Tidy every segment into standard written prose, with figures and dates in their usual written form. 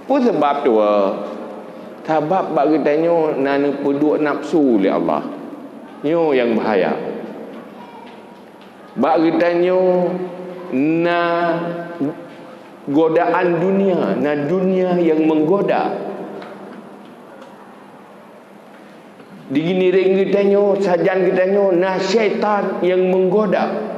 Apa sebab tu? Sebab bagi tanya nana peduk nafsu oleh Allah. Nyo yang bahaya. Bagi tanya na godaan dunia, na dunia yang menggoda. Digini ring kita nyo, sajan kita nyo, na syaitan yang menggoda.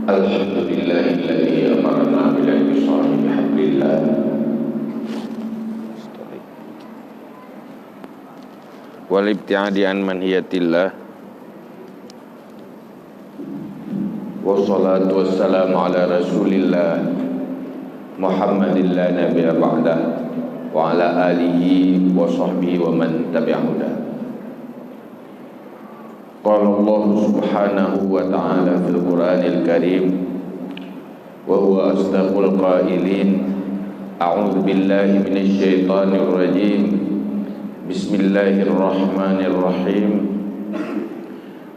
Alhamdulillahilladzi amarna bil intisari bihablillah wal ibtiadi an manhiyatillah wassalatu wassalamu ala rasulillah Muhammadin la nabiyya ba'dah wa ala alihi wa sahbihi wa man tabi'ahu. Qala Allah subhanahu wa ta'ala fil Qur'anil Karim wa huwa asdaqul qailin. A'udzu billahi minasy syaithanir rajim. Bismillahirrahmanirrahim.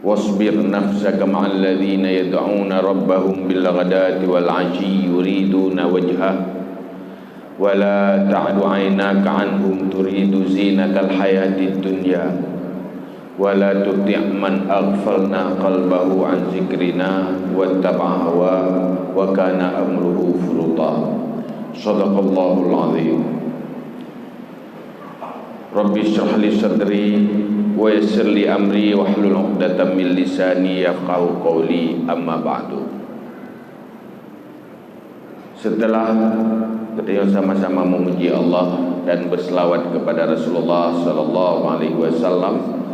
Wasbir nafsaka ma'al ladzina yad'una rabbahum bil ghadati wal 'ashyi yuriduna wajhah wa la ta'du 'aynaka 'anhum turidu zinatal hayatid dunya wala tuti' man aghfalna qalbahu an zikrina wattaba'a hawa wa kana amruhu furuta. Shadaqallahul azim. Rabbi shrah li sadri wa yassir li amri wahlul 'uqdatam min lisani yafqahu qawli, amma ba'du. Setelah kita sama-sama memuji Allah dan berselawat kepada Rasulullah sallallahu alaihi wasallam,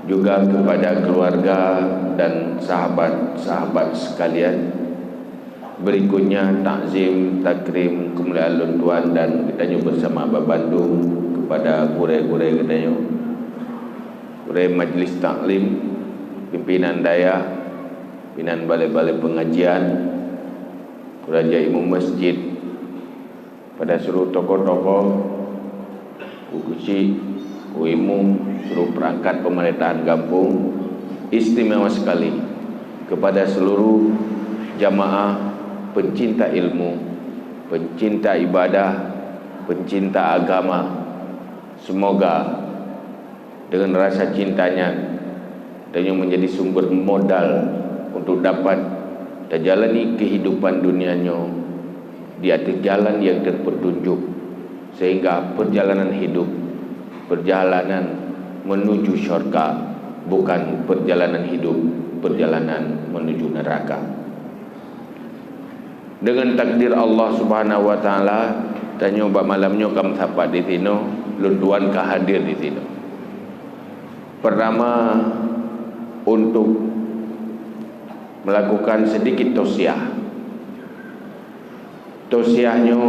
juga kepada keluarga dan sahabat-sahabat sekalian, berikutnya takzim, takrim, kemuliaan luntuan dan kita bersama Bandung kepada kurai-kurai kita, kurai majlis taklim, pimpinan daya, pimpinan balai-balai pengajian, raja imam masjid, pada seluruh tokoh-tokoh, ukusi, umum, seluruh perangkat pemerintahan kampung, istimewa sekali kepada seluruh jamaah pencinta ilmu, pencinta ibadah, pencinta agama. Semoga dengan rasa cintanya dan yang menjadi sumber modal untuk dapat menjalani kehidupan dunianya di atas jalan yang terpetunjuk, sehingga perjalanan hidup, perjalanan menuju syurga, bukan perjalanan hidup, perjalanan menuju neraka. Dengan takdir Allah subhanahu wa ta'ala, tanya bab malamnya kamu sahabat di sini, luntuan ka hadir di sini. Pertama, untuk melakukan sedikit tausiah. Tausiahnya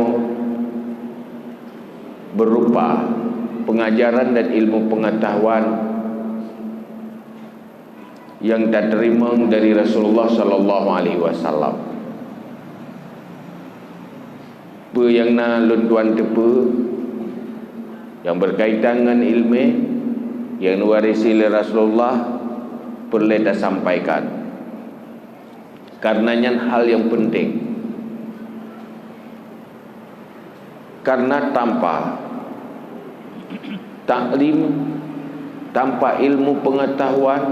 berupa pengajaran dan ilmu pengetahuan yang diterima dari Rasulullah sallallahu alaihi wasallam. Apa yang na luntuan tepe yang berkaitan dengan ilmu yang diwarisi oleh Rasulullah perlu kita sampaikan, karenanya hal yang penting. Karena tanpa taklim, tanpa ilmu pengetahuan,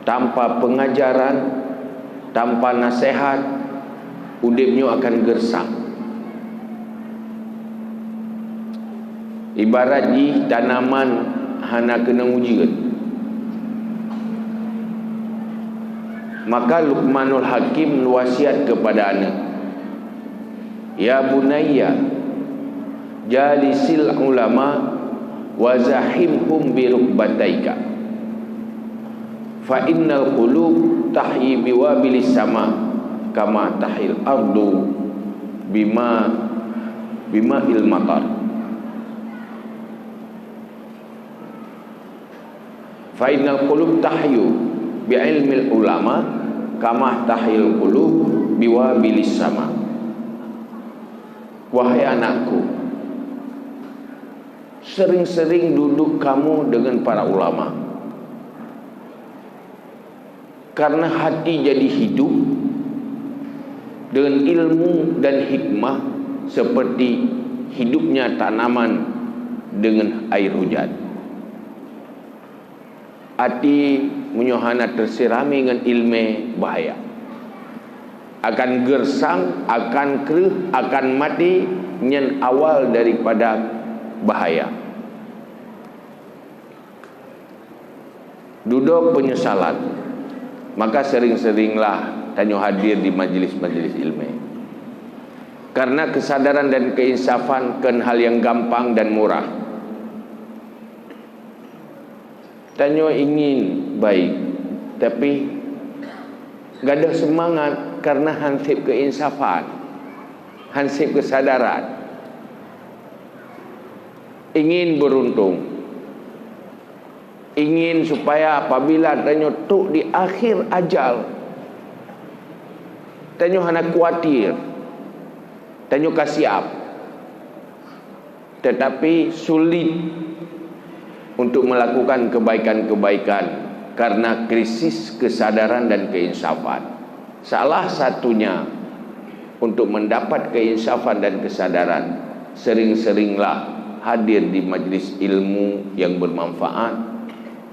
tanpa pengajaran, tanpa nasihat, udipnya akan gersang. Ibarat ji tanaman hana kena ujian. Maka Luqmanul Hakim wasiat kepada anak, ya bunayya jalisil ulama wa zahimhum bi rukbataika fa innal qulub tahyi biwabilis sama kama tahil ardu bima il matar. Fa innal qulub tahyu, bi ilmil ulama kama tahil qulub biwabilis sama. Wahai anakku, sering-sering duduk kamu dengan para ulama, karena hati jadi hidup dengan ilmu dan hikmah seperti hidupnya tanaman dengan air hujan. Hati menyohana tersirami dengan ilmu bahaya, akan gersang, akan keruh, akan mati, nyen awal daripada bahaya. Duduk penyesalan, maka sering-seringlah tanyo hadir di majlis-majlis ilmu. Karena kesadaran dan keinsafan kan hal yang gampang dan murah. Tanyo ingin baik, tapi gak ada semangat karena hansip keinsafan, hansip kesadaran. Ingin beruntung, ingin supaya apabila tanyo tuk di akhir ajal, tanyo hana khawatir, tanyo kasiap, tetapi sulit untuk melakukan kebaikan-kebaikan karena krisis kesadaran dan keinsafan. Salah satunya untuk mendapat keinsafan dan kesadaran, sering-seringlah hadir di majlis ilmu yang bermanfaat,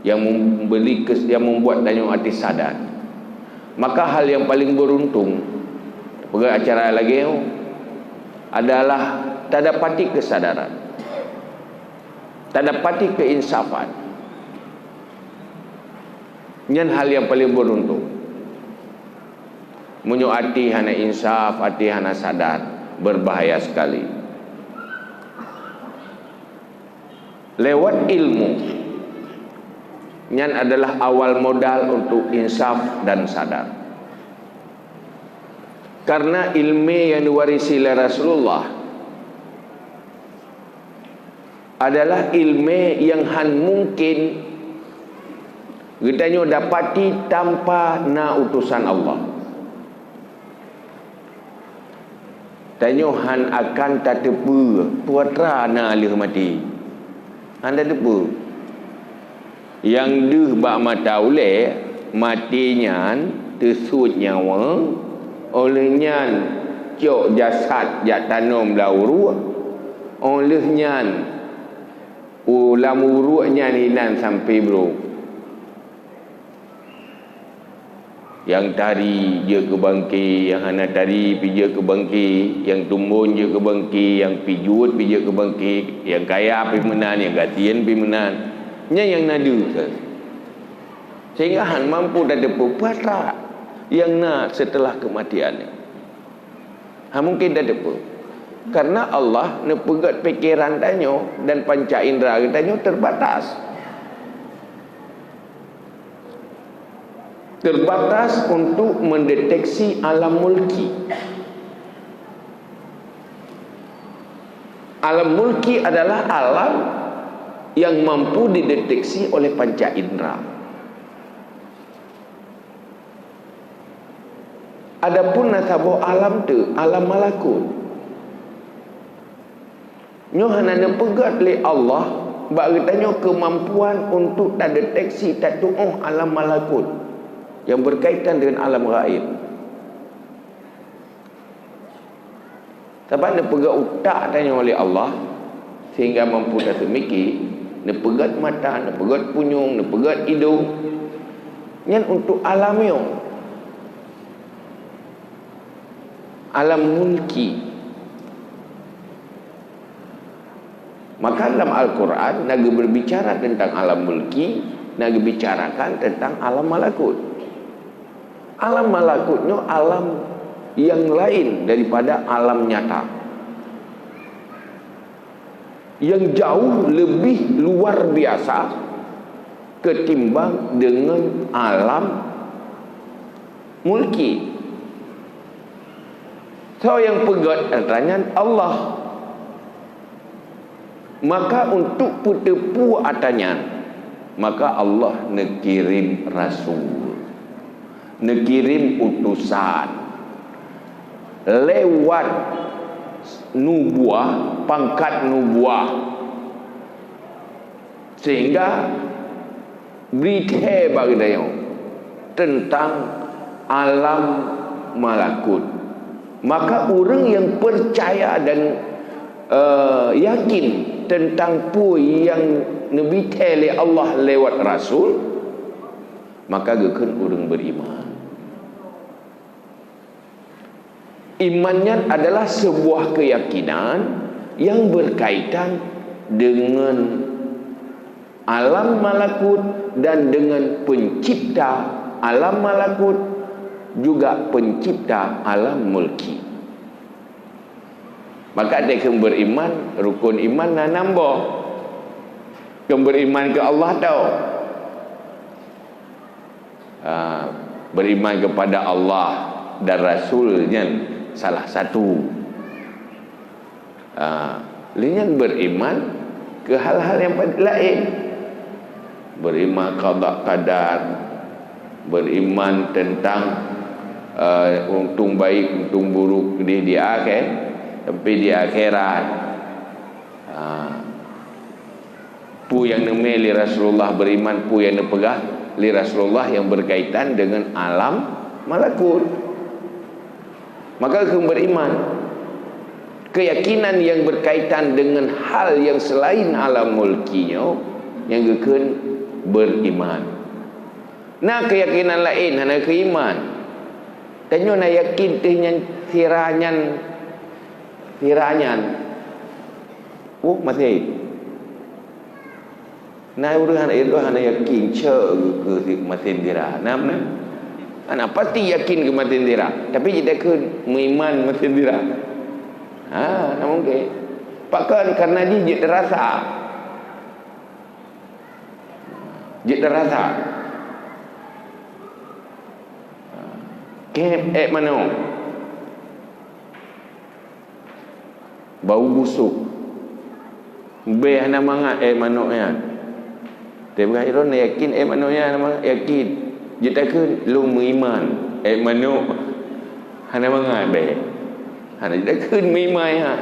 yang membuat tanyo hati sadar. Maka hal yang paling beruntung pergi acara lagi adalah tak dapati kesadaran, tak dapati keinsafan. Ini hal yang paling beruntung. Munyo hati hana insaf, hati hana sadar, berbahaya sekali. Lewat ilmu, ini adalah awal modal untuk insaf dan sadar. Karena ilmu yang diwarisi oleh Rasulullah adalah ilmu yang mungkin kita dapati tanpa utusan Allah. Tanyo han akan tak tepu puatra na alih mati. Han tak tepu. Yang deh bak mata oleh matinya tersut nyawa olehnya cok jasad jak tanam lauru olehnya ulam uruknya ninan sampai bro. Yang tari je ke bangki, yang hana tari pi je ke bangki, yang tumbun je ke bangki, yang pijut pi je ke bangki, yang kaya pi menan, yang gatian pi menan. Nya yang nadu. Sehingga han mampu dah depu patra yang nak setelah kematian. Han mungkin dah depu. Karena Allah nepegat pikiran tanyo dan panca indera tanyo terbatas. Terbatas untuk mendeteksi alam mulki. Alam mulki adalah alam yang mampu dideteksi oleh panca indera. Adapun nasabo alam tu, alam malakut, nyo hana pegat oleh Allah, bagi tanyo kemampuan untuk tak deteksi, tak tu'uh alam malakut yang berkaitan dengan alam gaib. Sebab dia pegat utak tanya oleh Allah sehingga mampu dah semiki, dia pegat mata, dia pegat punyung, dia pegat hidung. Yang untuk alam yang alam mulki. Maka dalam Al-Quran Nabi berbicara tentang alam mulki, Nabi bicarakan tentang alam malakut. Alam malakutnya alam yang lain daripada alam nyata, yang jauh lebih luar biasa ketimbang dengan alam mulki. So yang pegat katanya Allah. Maka untuk putepu atanya, maka Allah nekirim rasul. Nekirim utusan lewat nubuah, pangkat nubuah, sehingga berita bagi dia tentang alam malakut. Maka orang yang percaya dan yakin tentang apa yang Nabi oleh Allah lewat Rasul, maka gekan orang beriman. Imannya adalah sebuah keyakinan yang berkaitan dengan alam malakut dan dengan pencipta alam malakut, juga pencipta alam mulki. Maka dia akan beriman, rukun iman nak nambah. Akan beriman ke Allah tau. Beriman kepada Allah dan Rasulnya salah satu. Lain beriman ke hal-hal yang lain. Beriman qada qadar, beriman tentang untung baik, untung buruk di akhir, tapi di akhirat. Pu yang nemeli Rasulullah beriman, pu yang nepegah li Rasulullah yang berkaitan dengan alam malakut. Maka kamu beriman. Keyakinan yang berkaitan dengan hal yang selain alam mulkinya, yang akan beriman. Nah, keyakinan lain hanya keiman. Tanya nak yakin dengan tiranyan. Oh, masih. Nah, orang itu hanya yakin ke matin tira. Nampak? Anak pasti yakin ke matin tira. Tapi kita ke mengiman matin tira. Tak mungkin. Pakai karena dia je terasa. Je terasa. Kem mana? Bau busuk. Be hana mangat manuknya. Dia berkata yakin manuknya nama yakin. Je takkan lu mengiman manuk hana mangat be. Hana je takkan memai ha.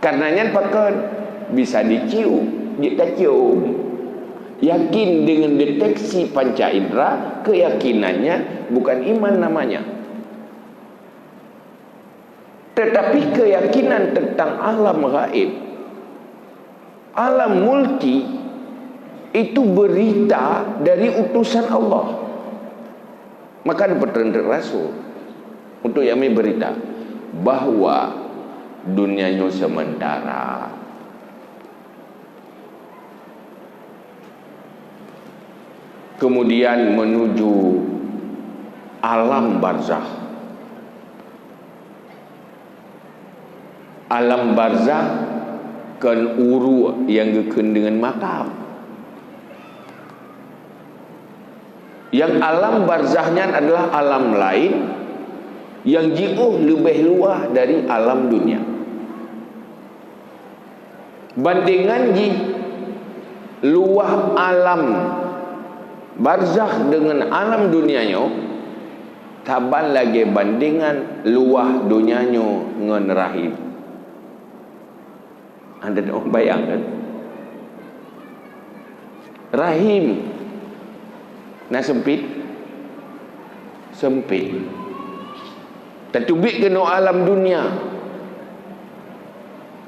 Karenanya pakai bisa dicium, dia tak cium. Yakin dengan deteksi panca indera, keyakinannya bukan iman namanya. Tetapi keyakinan tentang alam gaib, alam mulki, itu berita dari utusan Allah. Maka ada petunjuk Rasul untuk yang berita bahwa dunianya sementara. Kemudian menuju alam barzakh. Alam barzakh kan uru yang gekeun dengan makam. Yang alam barzakhnya adalah alam lain yang jauh lebih luas dari alam dunia. Bandingan luah alam barzakh dengan alam dunianya, taban lagi bandingan luah dunianya dengan rahim. Anda nak bayangkan rahim nak sempit tertubik kena alam dunia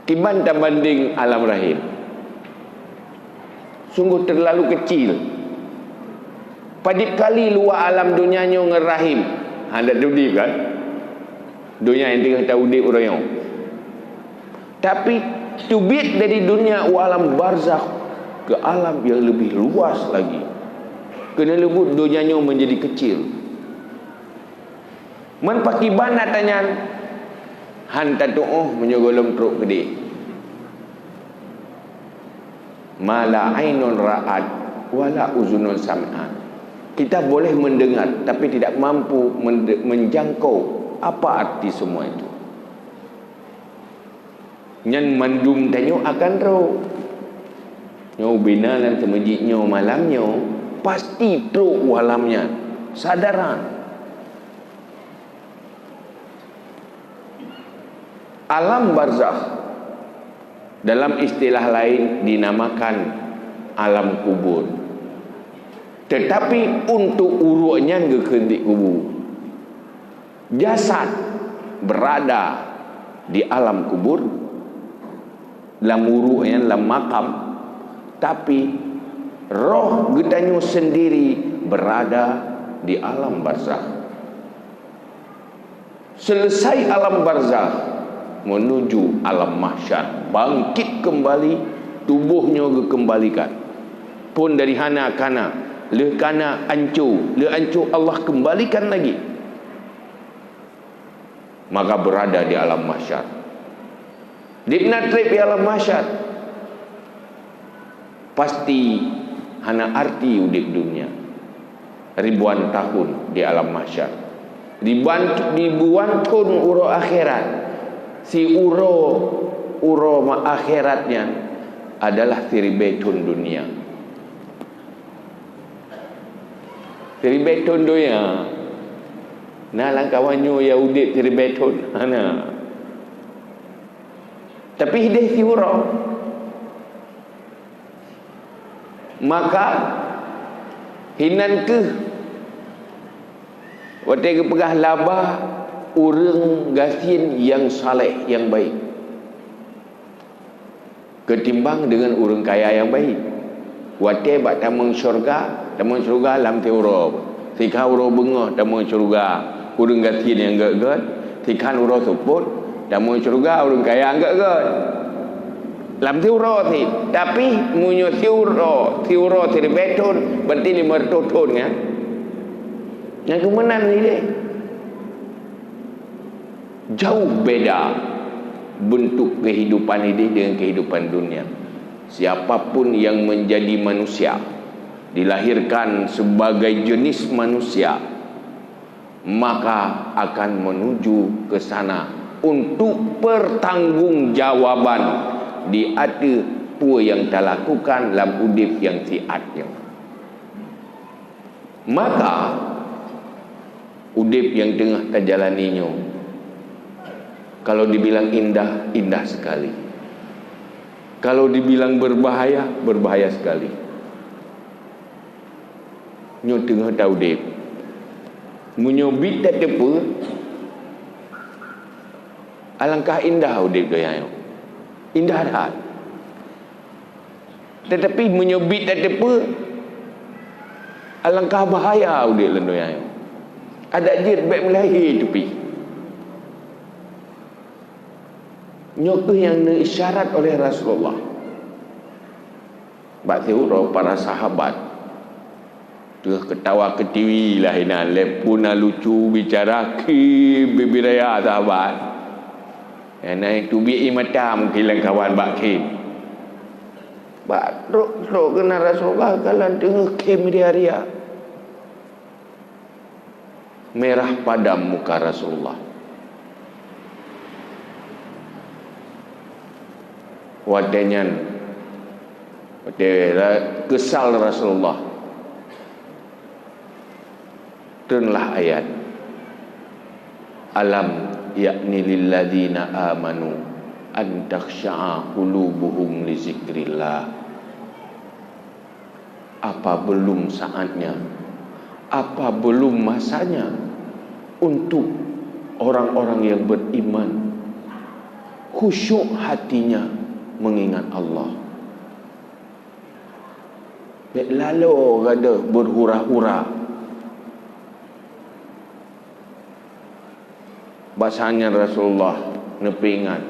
tiban tak banding alam rahim. Sungguh terlalu kecil. Padip kali luar alam dunianya dengan rahim. Anda udip kan? Dunia yang tengah tak udip orang yang. Tapi tubik dari dunia alam barzakh ke alam yang lebih luas lagi. Kena lebut dunianya menjadi kecil. Man pakiban nak tanya hantar doa menyogolong teruk gede. Mala ainun ra'at wala uzunun sam'at. Kita boleh mendengar tapi tidak mampu menjangkau apa arti semua itu. Nyan mandum tanyo akan roh. Nyo binalan semejiknya malamnya pasti teruk walamnya. Sadaran Alam barzakh dalam istilah lain dinamakan alam kubur. Tetapi untuk urutnya ke kendik kubur, jasad berada di alam kubur, dalam urutnya, dalam makam, tapi roh getanyo sendiri berada di alam barzakh. Selesai alam barzakh, menuju alam mahsyar, bangkit kembali, tubuhnya dikembalikan. Pun dari hana kana, le kana ancur, le ancur Allah kembalikan lagi. Maka berada di alam mahsyar. Dipna trip di alam mahsyar, pasti hana arti udip dunia. Ribuan tahun di alam mahsyar, ribuan tahun uro akhirat. Si uro akhiratnya adalah tiribetun dunia. Tiribetun dunia. Nah langkawannya ya udip tiribetun hana. Tapi hidayah tiura, maka hinan ke waktu pegah labah urang gasin yang saleh, yang baik, ketimbang dengan urang kaya yang baik. Waktu bak tamang syurga lam tiura, tika uro bengah tamang syurga urang gasin yang gak-gak, tikan uro suput tamu syurga orang kaya enggak ke lam tiuro ti, tapi munyo tiuro tiribetun berarti 500 tahun kan. Yang kemenan ni deh, jauh beda bentuk kehidupan ini dengan kehidupan dunia. Siapapun yang menjadi manusia, dilahirkan sebagai jenis manusia, maka akan menuju ke sana untuk pertanggungjawaban di ada apa yang terlakukan dalam udip yang siatnya. Maka udip yang tengah terjalaninya, kalau dibilang indah, indah sekali. Kalau dibilang berbahaya, berbahaya sekali. Nyo tengah tahu udip, menyobit tak tepa. Alangkah indah udip doyanyo, indah dah. Tetapi menyobit tak tepa, alangkah bahaya udip doyanyo. Ada jir baik melahir tepi. Nyokuh yang isyarat oleh Rasulullah. Bak tiuro para sahabat tengah ketawa ketiwi lah ina, lepuna lucu bicara ki bibiraya sahabat. Naik tubi mata mungkin kawan bak kim. Bak rok kena Rasulullah kalan tengah kim dia. Merah padam muka Rasulullah. Wadanyan kesal Rasulullah. Turunlah ayat alam yakni lilladzina amanu an takhsha'a qulubuhum li zikrillah. Apa belum saatnya, apa belum masanya untuk orang-orang yang beriman khusyuk hatinya mengingat Allah. Lalu ada berhura-hura. Bahasanya Rasulullah nepingat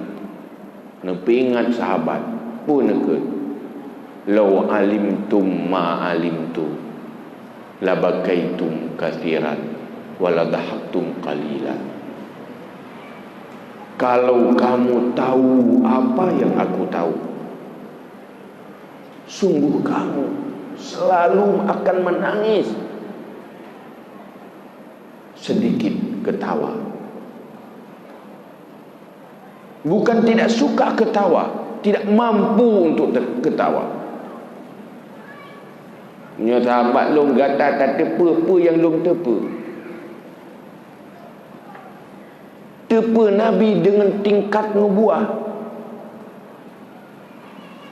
sahabat pun ke law alimtum ma alimtu labakaitum katsiran waladahaktum qalilan. Kalau kamu tahu apa yang aku tahu, sungguh kamu selalu akan menangis, sedikit ketawa. Bukan tidak suka ketawa, tidak mampu untuk ketawa. Punya sahabat long gata tak tepa, apa yang long tepa. tepa Nabi dengan tingkat nubuah,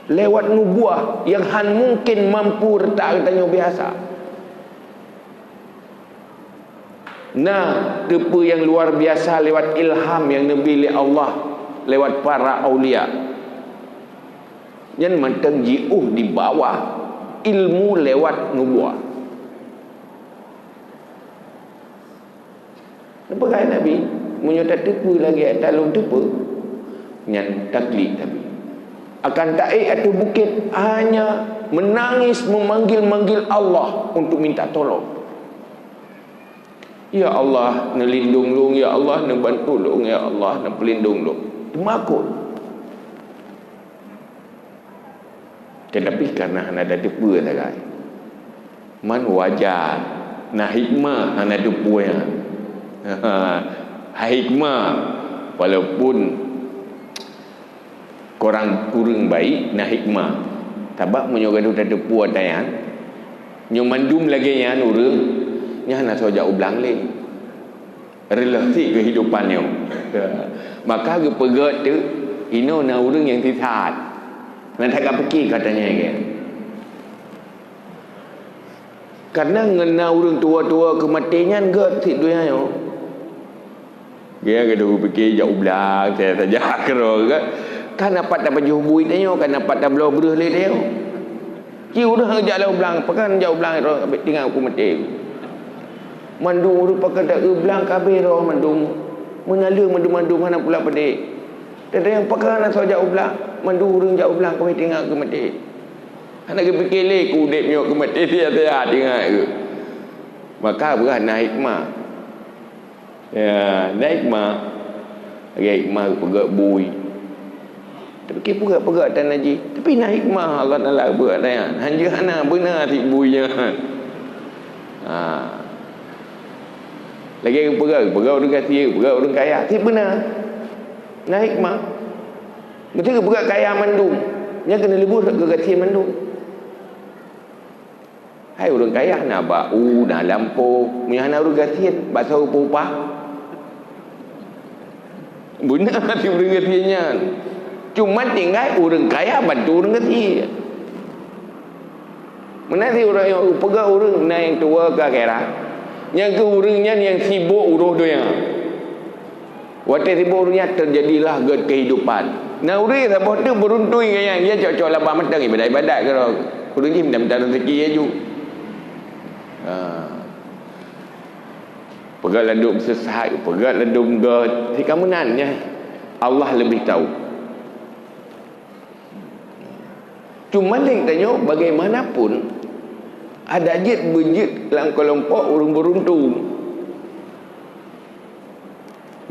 lewat nubuah yang han mungkin mampu retak tanya biasa. Nah, tepa yang luar biasa lewat ilham yang Nabi oleh Allah lewat para aulia. Yang mantang jiuh di bawah ilmu lewat nubuah. Nampak kan Nabi menyutat tepa lagi dalam tepa yang taklid Nabi akan taik atau bukit hanya menangis memanggil-manggil Allah untuk minta tolong. Ya Allah, nak lindung long, ya Allah, nak bantu long, ya Allah, nak pelindung long. Temakut. Tetapi karena ada depa tak, man wajar na hikmah ana depa yang hikmah walaupun korang kurang baik na hikmah tabak menyogadu tak depa tayan nyomandum lagi yang urang nya nak sojak ublang le relasi kehidupannya. Maka ke pegat tu ino na urang yang tisat nak tak pergi katanya kan. Karena ngena urang tua-tua kematian ke si dunia yo. Dia kena pergi jauh belang saya saja kero kan dapat dapat juhbui tanya kan dapat dah belah berah le dia. Ki urang jauh belang pakan jauh belang tinggal aku mati. Mandung urut pakai tak belang kabeh ro mandung mengalir mandung mana pula pedik. Ada yang pakai nak sojak belang mandung urang jauh belang kau tinggal ke mati. Anak ke fikir le ku dek nyok ke mati dia tinggal ke. Maka berah naik hikmah. Ya, naik hikmah. Hikmah pegak bui. Tapi pegak tan haji. Tapi naik hikmah Allah Taala buat dah. Hanya ana benar ti buinya. Lagi pegak orang kaya, pegak orang kaya. Ti benar. Naik hikmah. Betul ke pegak kaya mandung. Nya kena lebur ke kecil mandung. Hai orang kaya nak bau, nak lampu, punya anak orang gatian, bahasa upah. Benar ti orang gatiannya. Cuma tinggal orang kaya bantu orang gatian. Mana si orang yang pegang orang na yang tua ke akhirat. Yang ke orangnya yang sibuk uruh dia. Waktu sibuk orangnya terjadilah kehidupan. Nah orang yang sabah tu beruntung yang dia cocok labah matang ibadat-ibadat ke orang. Orang ni minta rezeki aja. Pegat ladum sesat, pegat ladum god. Si kamu nanya Allah lebih tahu. Cuma yang tanya bagaimanapun ada jid berjid dalam kelompok orang beruntung.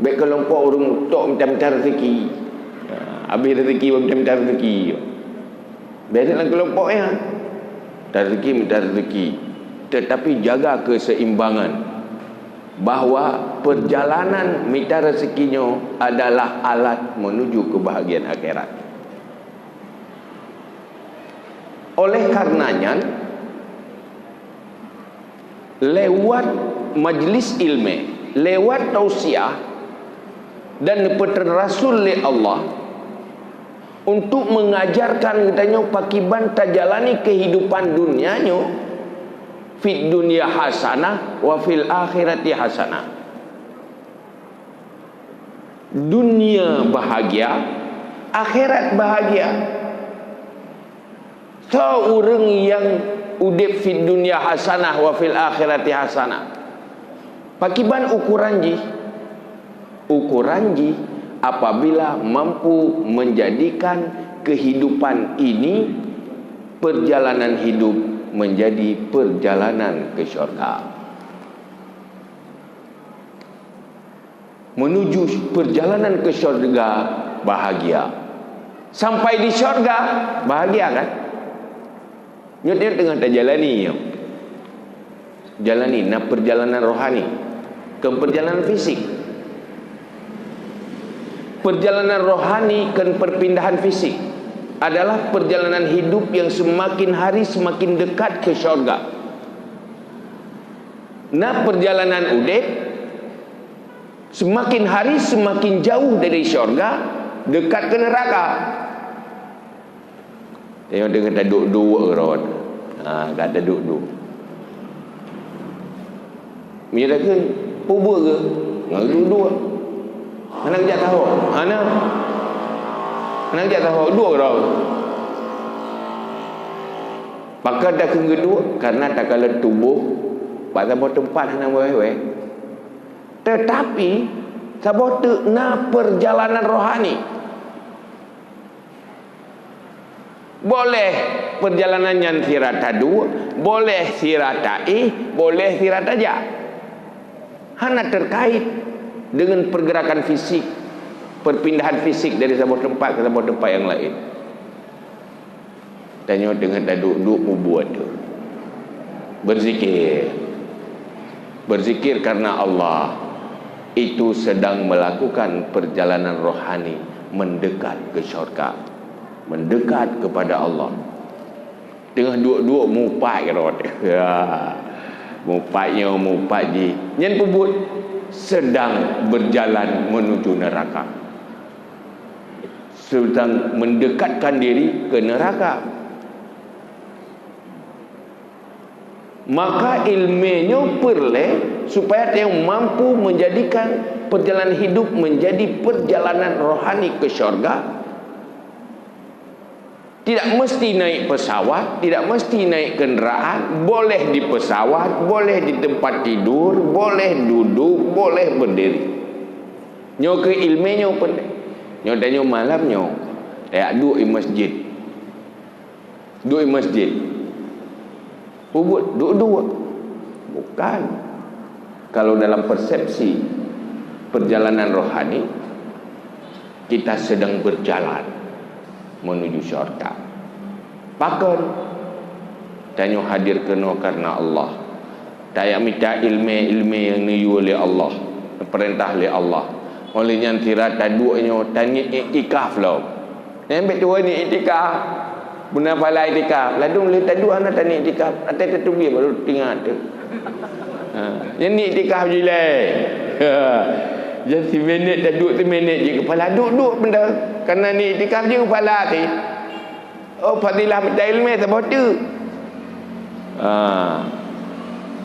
Baik kelompok orang tok macam-macam rezeki. Habis rezeki macam-macam rezeki. Biasa dalam kelompoknya. Rezeki minta rezeki. Tetapi jaga keseimbangan. Bahawa perjalanan minta rezekinya adalah alat menuju kebahagiaan akhirat. Oleh karenanya lewat majlis ilmu, lewat tausiah dan peperan Rasul oleh Allah untuk mengajarkan katanya pakiban tajalani kehidupan dunianya fid dunya hasanah wa fil akhirati hasanah. Dunia bahagia, akhirat bahagia. Seorang yang udip fid dunya hasanah wa fil akhirati hasanah. Pakiban ukuran ji apabila mampu menjadikan kehidupan ini perjalanan hidup menjadi perjalanan ke syurga. Menuju perjalanan ke syurga bahagia. Sampai di syurga bahagia kan? Dia tengah tak jalani. Jalani nak perjalanan rohani ke perjalanan fisik. Perjalanan rohani ke perpindahan fisik adalah perjalanan hidup yang semakin hari semakin dekat ke syurga. Nah perjalanan udip Semakin hari semakin jauh dari syurga, dekat ke neraka. Tengok dia kata duduk kerot. Kata duduk. Menyatakan pubur ke? Duduk. Mana kejap tahu? Mana kejap tahu? Duduk kerot. Maka dah kedua karena tak kala tubuh pada tempat hana wewe. Tetapi sabot na perjalanan rohani. Boleh perjalanan yang sirata dua, boleh sirata boleh sirata ja. Hana terkait dengan pergerakan fisik, perpindahan fisik dari sebuah tempat ke sebuah tempat yang lain. Tanya dengan duduk buat tu. Berzikir karena Allah itu sedang melakukan perjalanan rohani mendekat ke syurga, mendekat kepada Allah. Tengah duduk mupai kerot. Mupai je. Yang pubut sedang berjalan menuju neraka. Sedang mendekatkan diri ke neraka. Maka ilmunya perlu supaya dia mampu menjadikan perjalanan hidup menjadi perjalanan rohani ke syurga. Tidak mesti naik pesawat, tidak mesti naik kenderaan, boleh di pesawat, boleh di tempat tidur, boleh duduk, boleh berdiri. Nyo ke ilmunya perlu. Nyo danyo malamnya tak duduk di masjid. Duduk di masjid. Pubut duduk. Bukan. Kalau dalam persepsi perjalanan rohani, kita sedang berjalan menuju syurga. Pakon tanya hadir kena karena Allah. Tak minta ilmu yang niyu oleh Allah, perintah oleh Allah. Oleh yang tirat tadunya tanya iktikaf lah. Yang betul ni iktikaf. Benar pala iktikaf. Lalu boleh tadu anak tanya iktikaf. Atas tertubi baru tinggal tu. Yang ni iktikaf je lah. Jadi minit dah duduk tu minit je kepala duduk benda. Kerana ni iktikaf je kepala tu. Oh fadilah minta ilmu sebab tu.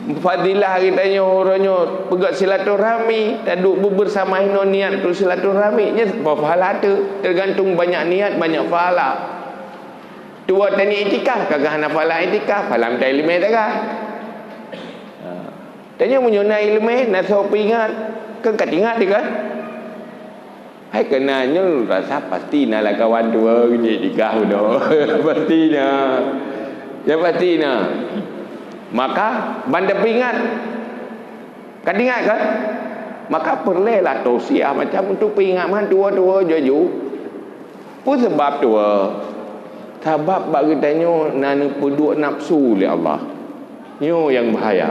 Fadilah kitanya orangnya pegat silaturahmi, tak duduk bersama ino niat tu silaturahmi. Nya pahala tu tergantung banyak niat banyak pahala. Tua tani iktikaf kagak hana pahala iktikaf, pahala minta ilmu tak kah? Tanya menyona ilmu nak so ingat ke kat ingat dia kan? Hai kenanya rasa pastilah lah kawan tua ni iktikaf dah. Pastilah. Ya pastilah. Maka bandar ingat. Kan ingat kan? Maka perlelah tausiah macam untuk peringat man tua-tua jaju. Pun sebab tua. Sebab bagi tanya nana peduk nafsu oleh Allah. Nyo yang bahaya.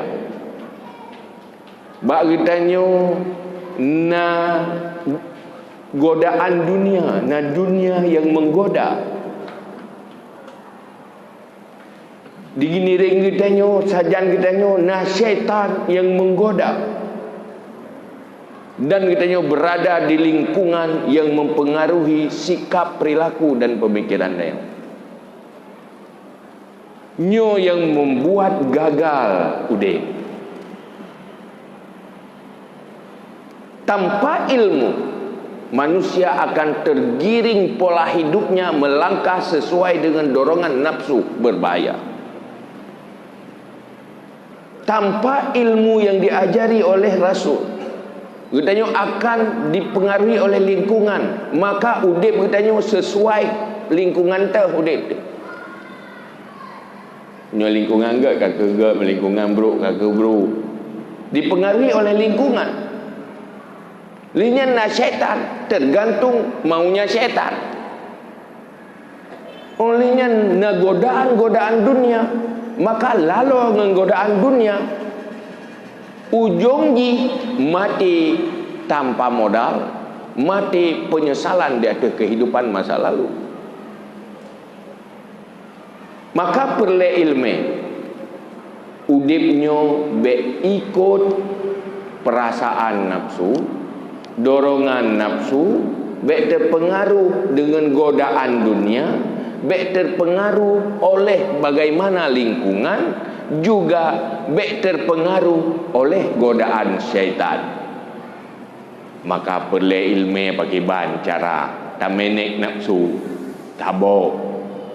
Bagi tanya na godaan dunia, na dunia yang menggoda. Digini kitanya, sajan kitanya na syaitan yang menggoda. Dan kitanya berada di lingkungan yang mempengaruhi sikap, perilaku dan pemikiran dia. Nyo yang membuat gagal udeh. Tanpa ilmu, manusia akan tergiring pola hidupnya melangkah sesuai dengan dorongan nafsu berbahaya. Tanpa ilmu yang diajari oleh Rasul, katanya akan dipengaruhi oleh lingkungan. Maka udip katanya sesuai lingkungan tu udip. Nyo lingkungan gak kakak gak, lingkungan bro kakak bro. Dipengaruhi oleh lingkungan. Linyan na syaitan, tergantung maunya syaitan. Olehnya na godaan dunia, maka lalu dengan godaan dunia ujungnya mati tanpa modal, mati penyesalan di atas kehidupan masa lalu. Maka perlu ilmu udipnya ikut perasaan nafsu, dorongan nafsu, baik terpengaruh dengan godaan dunia, baik terpengaruh oleh bagaimana lingkungan, juga baik terpengaruh oleh godaan syaitan. Maka perlu ilmu pakai ban cara tak menek nafsu tabok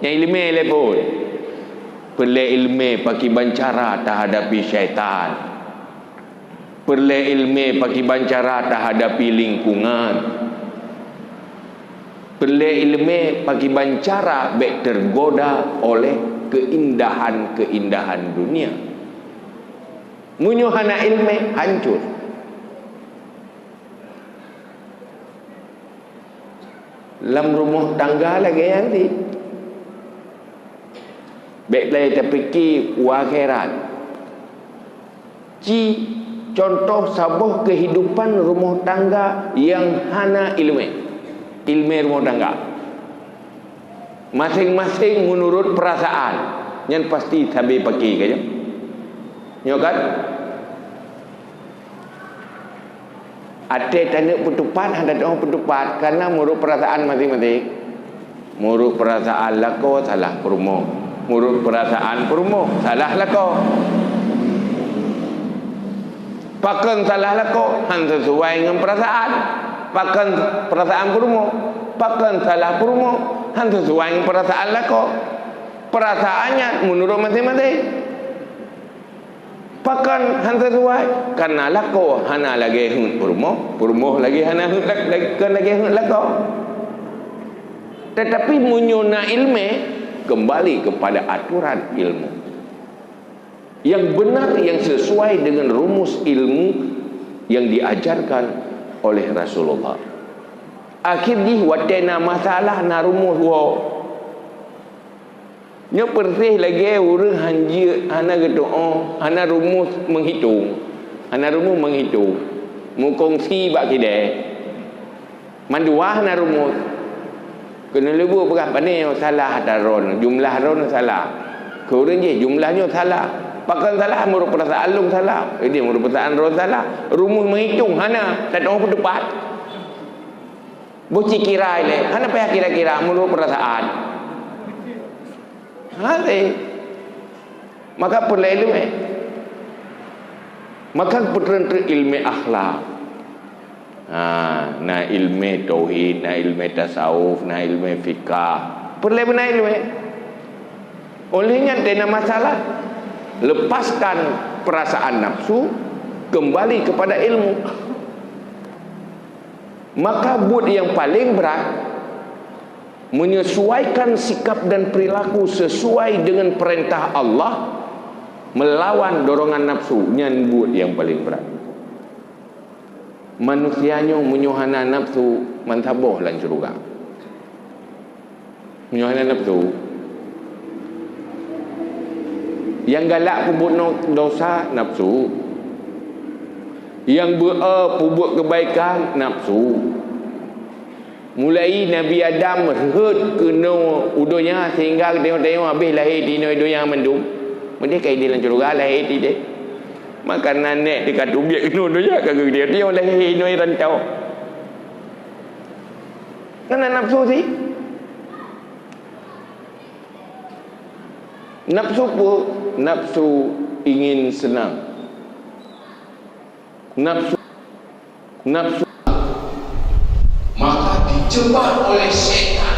yang ilmu le pun perlu ilmu pakai ban cara tak hadapi syaitan, perlu ilmu pakai ban cara tak hadapi lingkungan, perlu ilmu pakai ban cara baik tergoda oleh keindahan-keindahan dunia. Munyuhana ilmu hancur. Dalam rumah tangga lagi nanti baiklah terfikir akhirat. Contoh sabuh kehidupan rumah tangga yang hana ilmu rumah tangga, masing-masing menurut perasaan yang pasti tabi pakai kaya nyokat ada tanda petupat, ada orang petupat karena menurut perasaan masing-masing. Menurut perasaan lako salah perumoh, menurut perasaan perumoh salah lako, pakan salah lako han sesuai dengan perasaan, pakan perasaan perumoh, pakan salah perumoh han sesuai dengan perasaan lako. Perasaannya menurut masing-masing, pakan han sesuai karena lako hana lagi hun perumoh lagi hana hun lagi hun lako. Tetapi munyuna ilmu kembali kepada aturan ilmu yang benar, yang sesuai dengan rumus ilmu yang diajarkan oleh Rasulullah. Akhirnya watena masalah na rumus wo nya persih lagi urang hanji ana gitu ana rumus menghitung, mukongsi bak kide manduah na rumus kena lebu pegah pane salah daron jumlah ron salah kurang je jumlahnya salah, pakan salah menurut perasaan long salah, ini menurut perasaan ron salah, rumus menghitung hana tak orang pendapat boci kira ile hana payah kira-kira menurut perasaan. Maka perlu ilmu, maka perlu ilmu akhlak, na ilmu tauhid, na ilmu tasawuf, na ilmu fikah, perlu benar ilmu. Olehnya ada masalah, lepaskan perasaan nafsu, kembali kepada ilmu. Maka buat yang paling berat menyesuaikan sikap dan perilaku sesuai dengan perintah Allah, melawan dorongan nafsu, nyan buat yang paling berat. Manusianya menyuhana nafsu mantaboh lan syurga. Menyuhana nafsu yang galak pun dosa nafsu, yang buat kebaikan nafsu. Mulai Nabi Adam hud kena udonya sehingga tengok-tengok habis lahir di udo yang mendung. Mereka kaya dia lancur juga lahir di dia. Makan nanek dekat ubiak kena udonya kagak dia. Dia lahir di rancau. Kena nafsu sih. Nafsu pun nafsu ingin senang. Nafsu maka dijebak oleh setan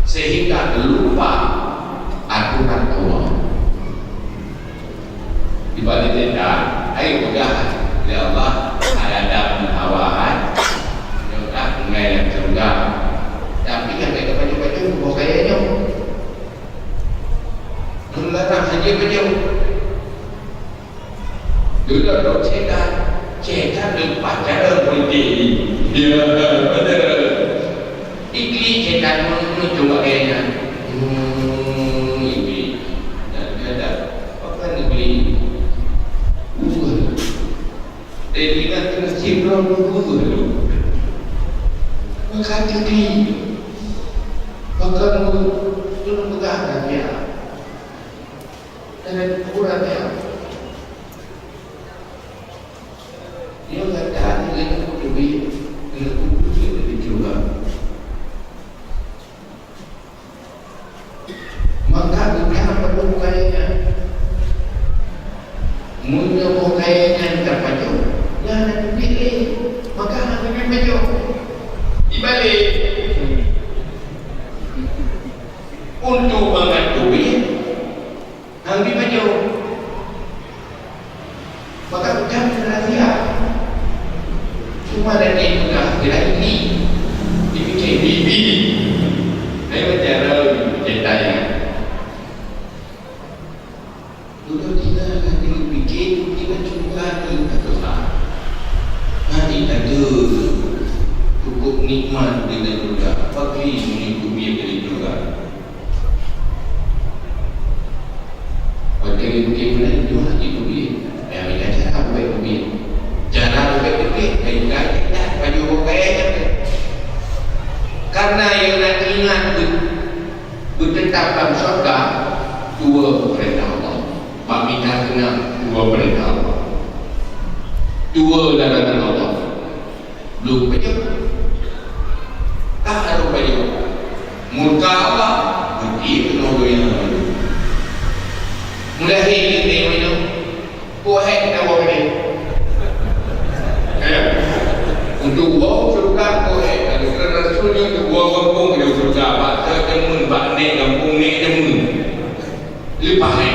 sehingga lupa aturan Allah. Ibadah tenda, ayo pegang oleh Allah ada penhawahan, juga mengalir juga. Tapi kan mereka baju-baju bukan kayaknya. Melarang saja baju. Dulu dok setan lupa cara berhenti. Ya, benar. Ikli setan mencoba kayaknya. Ikli. Dan ada apa ikli? Jadi kan kena ciblon dulu. Maka ikli. Maka dulu pegang dia. Dan kurang dia. Dia kata ini lebih nak duit maka hang ambil baju dibalik untuk mengat duit hang ambil baju maka bukan rahsia cuma ada yang juga kira ini dipikir bibi saya bicara ceritanya dulu tidak dipikir kita juga terkesan nanti ada cukup nikmat dengan juga bagi mengikuti diri juga pada mungkin mulai juga itu dia yang kita cakap baik duit cara baik duit baik baju pakaian karena yang nak ingat bertetap dalam syurga dua perintah Allah Pak minta kena dua perintah Allah dua larangan Allah belum baju tak ada baju murka Allah bukti kena yang lalu mulai ini dia minum kuat kita buat ini untuk buang surga kuat kalau kerana rasulnya untuk buang kampung dia surga baksa temun baknek kampung ni temun lepas ni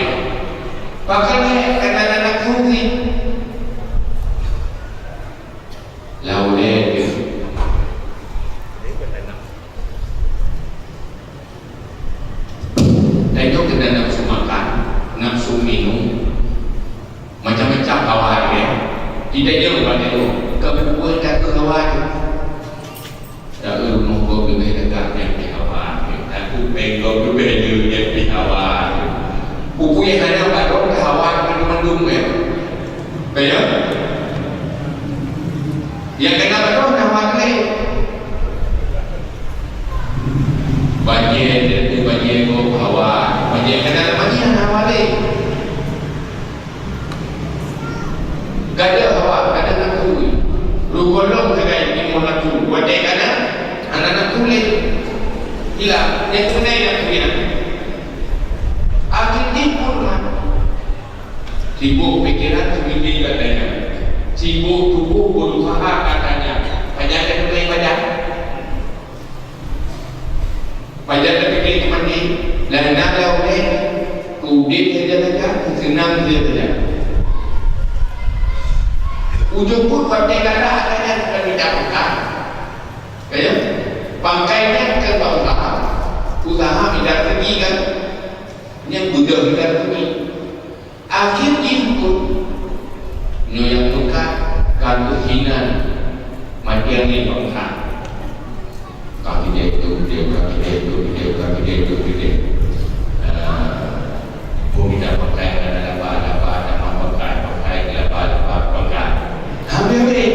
pakai anak-anak kunci laulnya dia dan itu kena nafsu makan nafsu minum macam-macam kawan dia tidak jauh pada itu kebetulan tak kawan tak rumah lebih dekat yang kawan aku penggol lebih yang kawan buku yang ada pada kawan mendung ya betul yang kena pada kawan lain banyak itu banyak kawan banyak kena banyak kawan lain gada kawan gada nak tui lu golong dengan ini mau nak tui buat dia kena anak-anak tulis hilang yang kena yang kena akhirnya pun sibuk pikiran sendiri katanya sibuk tubuh berusaha katanya banyak yang mulai baca banyak yang fikir kemana dan nak lawan kudit saja senang dia saja ujung pun baca kata katanya sudah didapatkan kaya pakainya ke usaha tidak pergi kan yang budak tidak pergi akhirnya pun yang dekat kartu hinan mati yang ini bangsa kaki dia itu kaki dia bumi dah pakai ada pakai hampir balik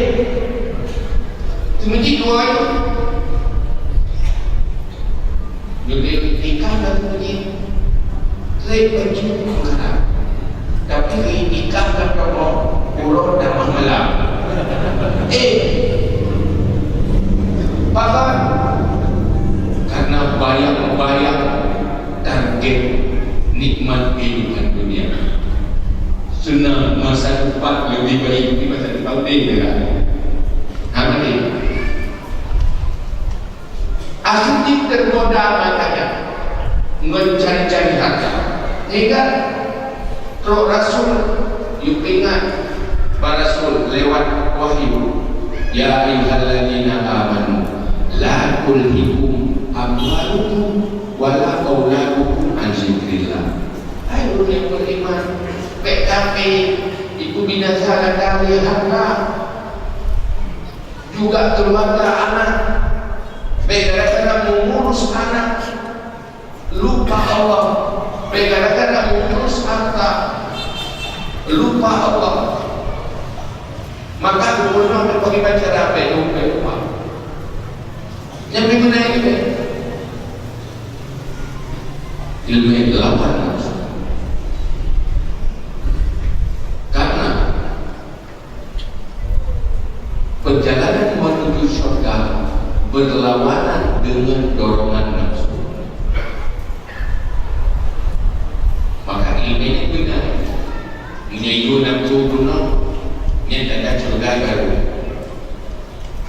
semenjak dua itu jadi ikan dan semenjak saya benci mengharap tapi ikan dan pulau dan malam bahkan karena bayang-bayang target nikmat kehidupan dunia senang masa depan lebih baik di masa depan dia apa ni akhirnya tergoda matanya mencari-cari harta hingga kalau Rasul yuk ingat para Rasul lewat wahyu ya ayyuhalladzina amanu la tulhikum amwalukum wala auladukum an zikrillah hai orang yang beriman baik tapi itu binasa dari harta juga keluarga anak baik karena mengurus anak lupa Allah baik karena mengurus harta lupa Allah maka gubernur pergi baca apa itu lupa yang benar ini ilmu yang 8 karena perjalanan menuju surga berlawanan dengan dorongan nafsu maka ilmu ini benar menyayun nafsu benar yang tak ada surga baru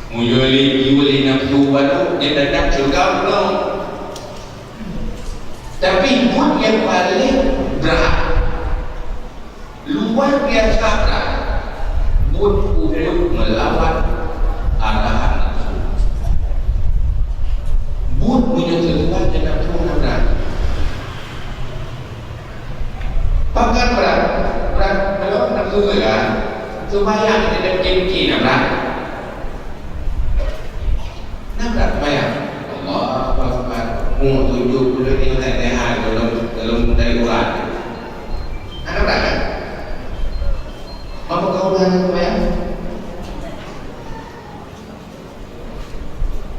Muyuli nafsu baru dia datang syurga pula. Tapi mood yang paling berat, luar biasa berat, mood untuk melawan arahan nafsu. Mood punya sesuatu yang nafsu berat. Bahkan berat melawan nafsu kan, supaya kita kini berat. Nak bayar Allah Akbar. 70 ni tak ada dalam dari luar. Ada berapa? Apa kau nak bayar?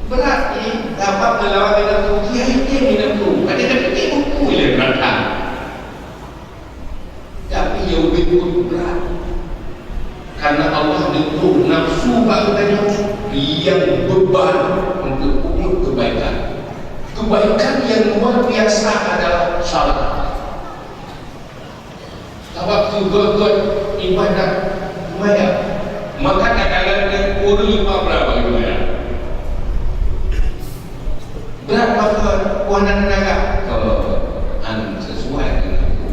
Berat ni dapat melawan dengan tu. Dia minum tu. Ada fikir buku dia berat. Tapi yang lebih berat karena Allah dukung nafsu bagainya yang beban untuk umat kebaikan. Kebaikan yang luar biasa adalah salat. Waktu god ibadat maya, maka kadang-kadang kurang berapa ya? Berapa kewangan tenaga? Sesuai dengan itu.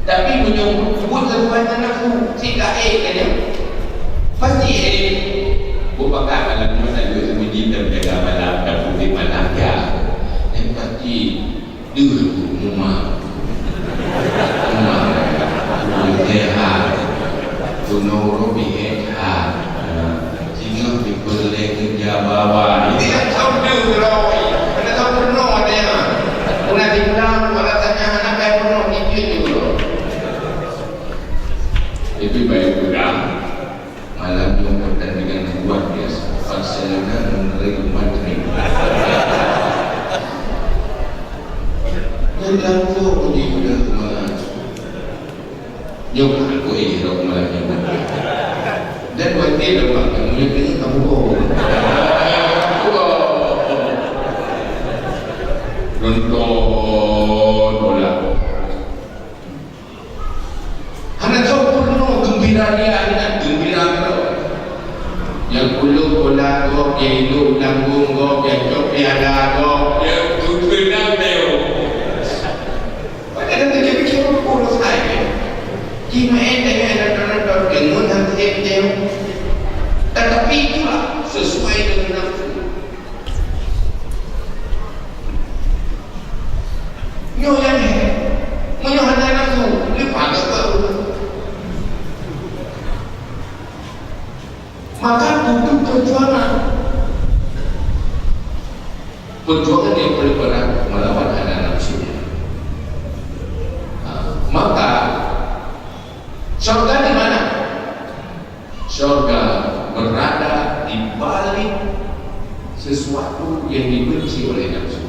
Tapi menyebut sesuai dengan nafsu, jika kena pasti bukan dalam masa dua sembunyi dan jaga malam dan putih malam ya. Yang pasti dulu rumah sehat, gunung robi sehat, sehingga diperoleh kerja bawah. Ini kan tahu dulu robi, mana tahu penuh ada. Pernah dibilang pada tanya anak saya penuh itu dulu. Itu baik juga. Malam Jumat dan dengan luar biasa pasangan menerima materi. Dan tu uji sudah kemas. Jom aku ikhlas malam Jumat. Dan waktu itu kamu punya kamu bohong. Nonton bola. Anak kau penuh gembira dia, gembira kau. Yang puluh bola kau, yang hidup tanggung kau, yang cok tiada kau, yang tujuan dia. Pada nanti dia fikir puluh saya. Kima dengan anak-anak dengan hati dia. Tetapi itulah sesuai dengan nafsu. Nyo yang ni, menyohan nafsu, ni pakai baru. Maka butuh perjuangan. Perjuangan yang paling berat melawan hawa nafsu. Maka syurga di mana? Syurga berada di balik sesuatu yang dibenci oleh nafsu.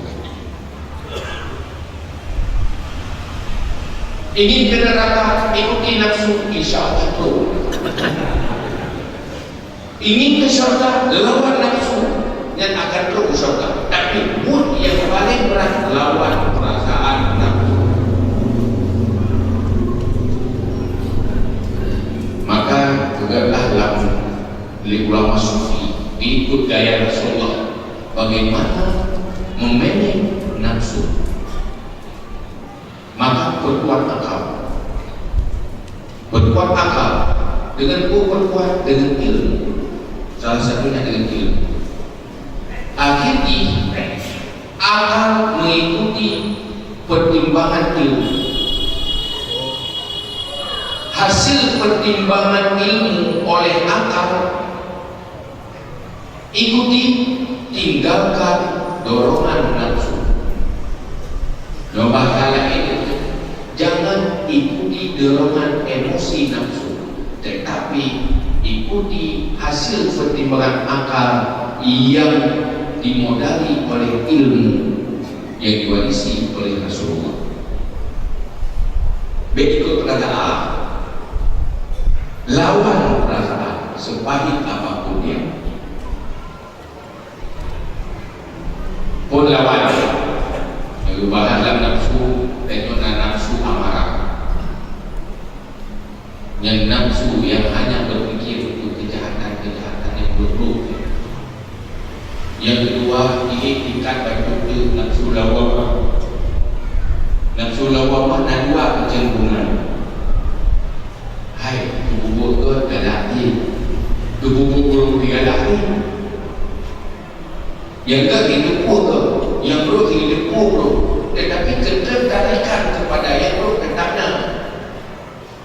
Ingin ke neraka, ikuti nafsu, insya Allah turun. Ingin ke syurga, lawan nafsu dan akan turun ke syurga. Tapi mood yang paling berat lawan perasaan nafsu. Maka tegaklah dalam ulama sufi ikut gaya Rasulullah bagaimana memanage nafsu. Maka berkuat akal. Berkuat akal dengan berkuat dengan ilmu. Salah satunya dengan ilmu. Akhirnya akal mengikuti pertimbangan ilmu. Hasil pertimbangan ilmu oleh akal ikuti, tinggalkan dorongan nafsu. Coba kala ini jangan ikuti dorongan emosi nafsu, tetapi ikuti hasil pertimbangan akal yang dimodali oleh ilmu yang diwarisi oleh Rasulullah. Begitu perkataan, lawan perasaan sepahit apapun dia pun lawan. Bahagian nafsu dan nafsu amarah, yang nafsu yang hanya berpikir untuk kejahatan yang buruk, Yang kedua, tingkat betul nafsu lawamah. Nafsu lawamah ada dua kecenderungan. Hai, tubuh ke galak tubuh burung di galak ni. Yang kaki tubuh ke, yang perut tinggi tubuh bro. Tetapi ketertarikan kepada yang perut tetapnya.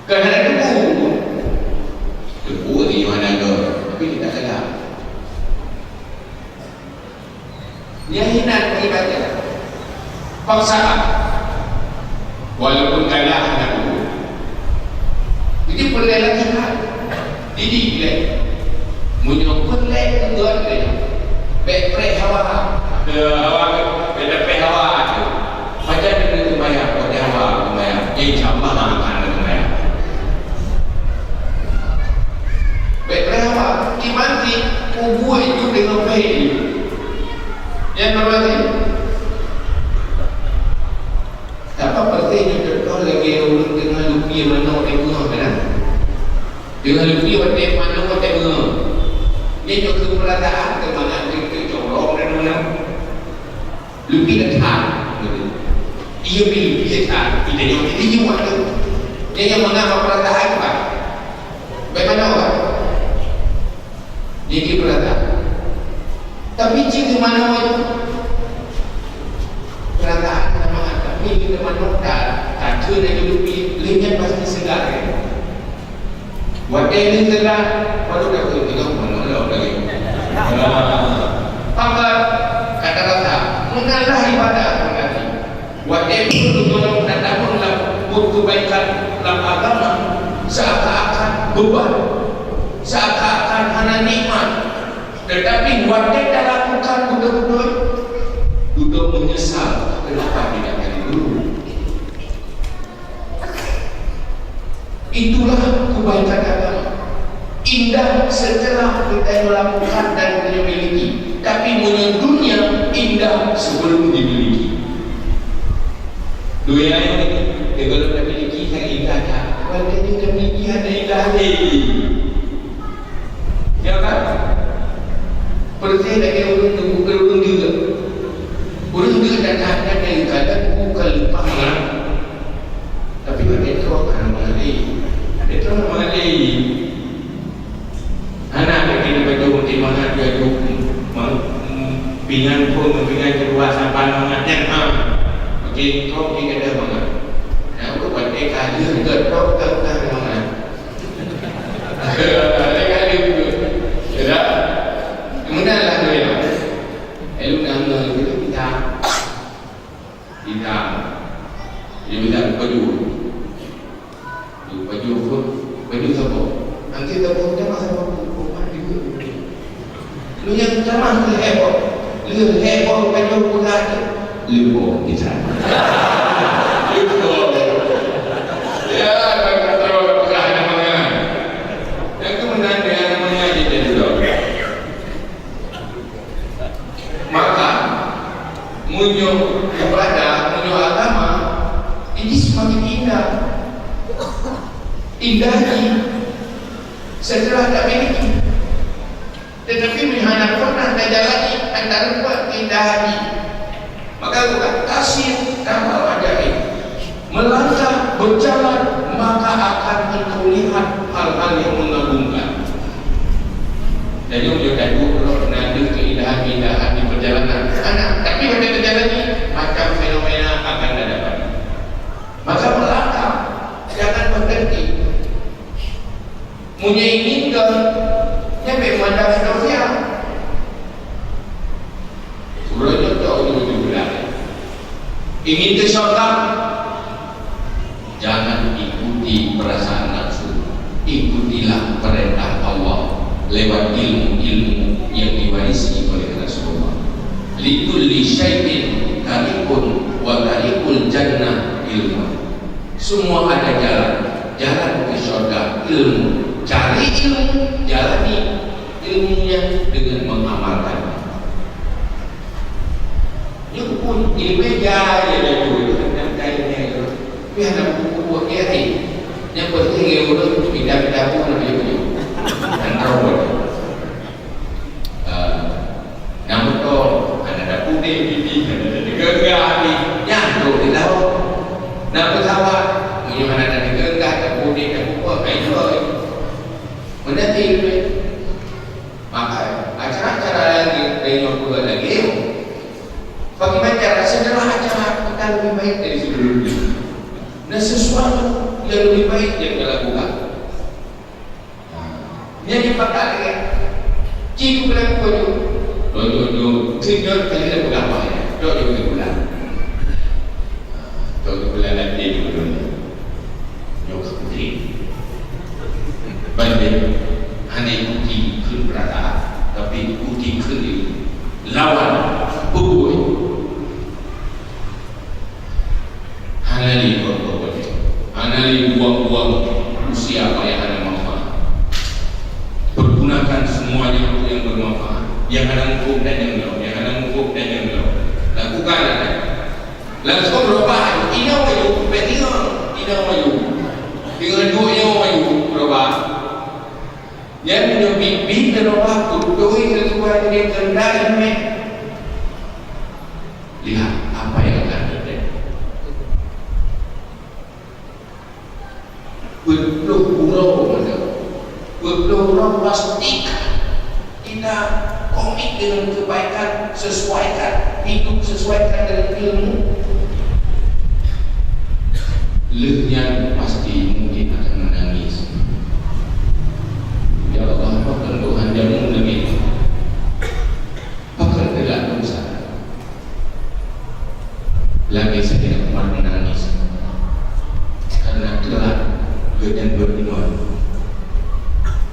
Kerana tubuh di mana ke, tapi tidak galak. Keyakinan beribadah, paksaan, walaupun galak anak tubuh. Jadi perlelakan didik dia menyokong lek tuan dia baik hawa hawa baik hawa tu macam dia sembahyang pada hawa sembahyang yang sama akan sembahyang baik hawa dimanti kubu itu dengan baik yang berarti tak apa penting contoh lagi orang dengan lupi mana orang tengah kan dengan lupi orang mana orang tengah dia juga keberadaan ke mana ke corong dan mana lupi dah tahan ia pilih dia tahan tidak yang dia buat tu dia yang mengambil keberadaan apa bagaimana orang dia keberadaan tapi jika mana orang keberadaan sama tapi kita mana tak ke dan lupi lenyap pasti segar buat dia ini segar baru dah kita mana lagi pakat kata rasa mengalah ibadah berarti buat dia perlu tolong dan namun buat kebaikan dalam agama seakan-akan beban seakan-akan hanya nikmat tetapi buat dia dah lakukan betul-betul juga menyesal kenapa tidak dari dulu. Itulah kebaikan agama. Indah setelah kita melakukan dan kita miliki, tapi dunia indah sebelum dimiliki. Dua yang ini, kalau kita miliki yang indah, kalau kita miliki ada indah lagi. Ya kan? Percaya lagi orang juga. Orang juga datang dari keadaan bukan pangan, tapi mereka akan mengalih. Mereka mengalih. Anak begini baju di mana dia tu pingan pun pingan kedua sampai mengatnya begini kau pergi ada mana? Aku buat dekade juga kau tak mana? Dekade juga, tidak? Kemudian lah tu ya, elu nama itu tidak, dia bilang baju pun baju siapa? Nanti tak boleh macam apa? Lu yang ceramah lu heboh baju bulan lu di sana. Ya, kalau bukan namanya. Yang kemudian dengan namanya jadi dulu. Maka munyo ibadah, munyo agama ini semakin indah. Indahnya setelah tak miliki. Tetapi mihana pernah terjalani antara buat keindahan. Maka bukan kasih tambah ajaib. Melangkah berjalan maka akan engkau lihat hal-hal yang mengagumkan. Jadi dia dah dulu ada keindahan-keindahan di perjalanan anak. Tapi pada terjalani macam fenomena akan dapat. Maka melangkah jangan berhenti. Menginginkan sampai mandang Indonesia surahnya jauh lebih berat. Ingin ke syurga, jangan ikuti perasaan nafsu, ikutilah perintah Allah lewat ilmu-ilmu yang diwarisi oleh Rasulullah. Likulli syai'in tarikun wa tarikul jannah ilmu. Semua ada jalan ke syurga ilmu. Cari ilmu, jalani ilmunya dengan mengamalkan. Ini pun ilmu jaya itu dan kayaknya itu. Tapi ada buku-buku kiai. Yang penting ilmu pindah-pindah pun lebih banyak. Dan rawat. Namun tu yang buat lagi. Bagaimana cara sederhana aja kita lebih baik dari sebelumnya. Dan sesuatu yang lebih baik yang kita lakukan. Jadi pakai lagi. Jika berlaku itu, sejauh kali ada berapa ya? Jauh bulan. Jauh bulan nanti juga dulu. Jauh putri. Banding hanya ikuti kun berada, tapi ikuti kun lawan pukul. Hanali berbuat, hanali buang-buang usia apa yang ada manfaat. Pergunakan semuanya untuk yang bermanfaat. Yang ada hukum dan yang belum, yang ada hukum dan yang belum. Lakukan. Langsung berubah. Ina wayu, betina, ina wayu. Dengan duanya wayu berubah. Yang menyebut berubah, kudui sesuai dengan kendali. Lihat apa yang akan terjadi. Betul pulau mana? Betul pulau pastikan kita komit dengan kebaikan, sesuaikan hidup, sesuaikan dengan ilmu. Lenyap pasti mungkin akan menangis. Ya Allah, bahkan Tuhan jamu lebih, bahkan tidak dosa. Lagi saya tidak pernah menangis karena telah dan beriman.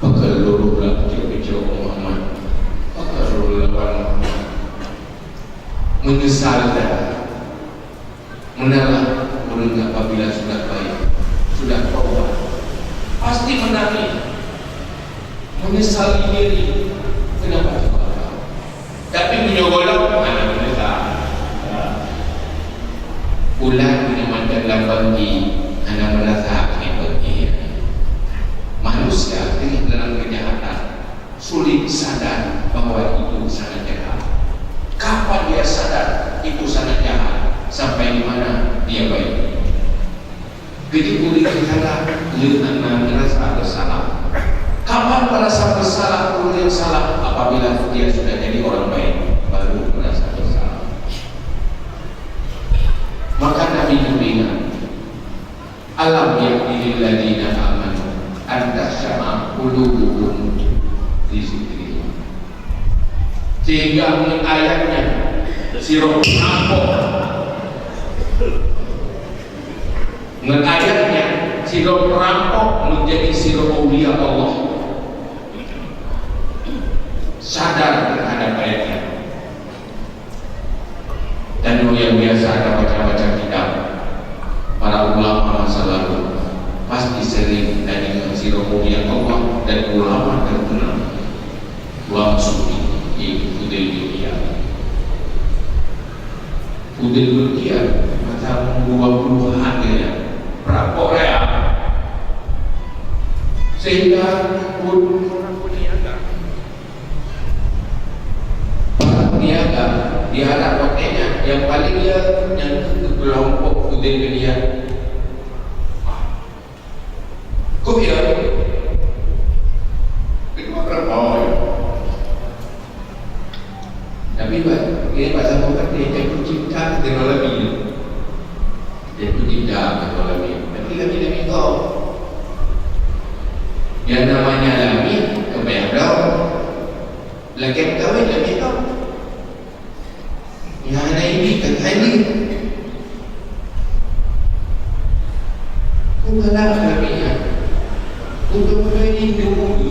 Bahkan lulu berat kecil-kecil Muhammad, bahkan lulu lawan menyesal dan menalah orang apabila sudah baik, sudah taubat, pasti menangis, menyesali diri. Kenapa juga? Tapi menyogolok mana menyesal. Bulan menyemangkan lambangki, anak merasa bagi manusia dengan dalam kejahatan sulit sadar bahwa itu sangat jahat. Kapan dia sadar itu sangat jahat? Sampai di mana dia baik? Jadi boleh dikatakan dia merasa bersalah. Kapan merasa bersalah orang yang salah? Apabila dia sudah jadi orang baik, baru merasa bersalah. Maka Nabi membina alam yakni ladina amanu anta syama qulubuhum di zikri. Sehingga ayatnya sirah rampok, ayatnya sirah rampok menjadi sirah awliya Allah. Sadar terhadap ayatnya. Dan yang biasa ada baca-baca kitab para ulama masa lalu pasti sering dari sirah awliya Allah dan ulama terkenal, ulama sufi yaitu Fudail bin Iyad. Fudail bin Iyad macam 20-an dia perampok ya, sehingga orang peniaga dia ada pakainya yang paling dia yang kelompok Fudail bin Iyad. Kau ya kedua perampok ya. Tapi dia bahasa bukan dia jatuh cinta dengan lebih, jatuh cinta dengan lebih. Tapi lebih kau yang namanya lebih kebayang dong. Lagi kawin lebih kau. Yang ada ini kekali. Kukalah lebihnya. Untuk menjadi dulu.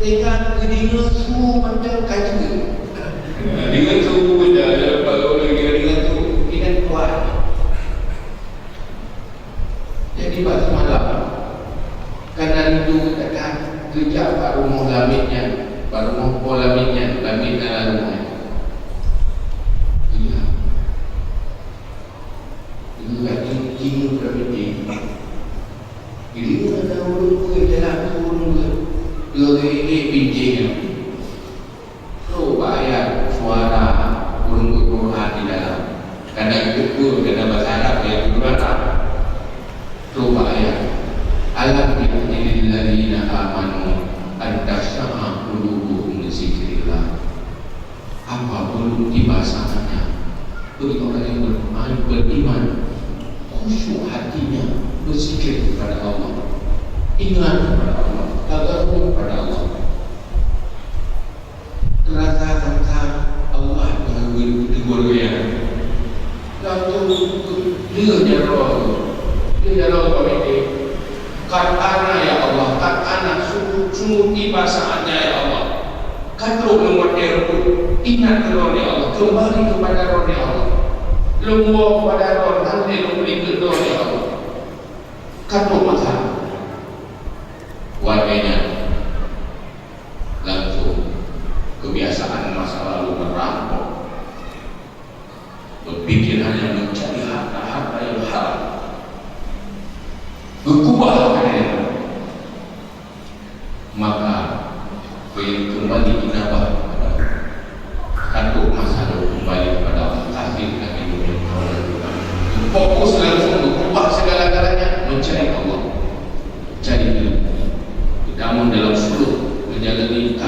Dengan kedinginan suhu macam kaca. Dengan suhu benda, kalau dengan suhu tidak kuat. Jadi pada malam, karena itu katakan kerja baru mau lamitnya, baru mau lamitnya, lamit dalam rumah. Iya. Itu lagi kini berarti. Jadi ada orang ke dalam turun ke. Dia bincangnya, coba ya suara burung Quran di dalam. Kadang itu kena bahasa Arab yang Quran. Coba ya, alam yakni lilladzina amanu an tasma'a qulubuhum li dzikrillah. menuruti pasangannya. Bagi orang yang beriman, khusyuk hatinya, berzikir kepada Allah, ingat kepada Allah, tadarruk kepada Allah. Kata-kata Allah yang bergurau-gurau, lalu dia jalan komedi. Kat anak ya Allah, kat anak sungguh tiba saatnya ya Allah. Kata nomor telepon, ingat kepada ya Allah, kembali kepada roh ya Allah. Lembuah pada roh, nanti memberi kedua ya Allah. Kata mata, warganya langsung kebiasaan masa lalu merampok, berpikir hanya mencari harta-harta yang haram, berkubah padanya. Maka kembali inabah satu masa lalu kembali kepada Allah, kasih kami dunia fokus langsung berkubah segala-galanya mencari Allah, cari ilmu. Namun dalam suluk menjalani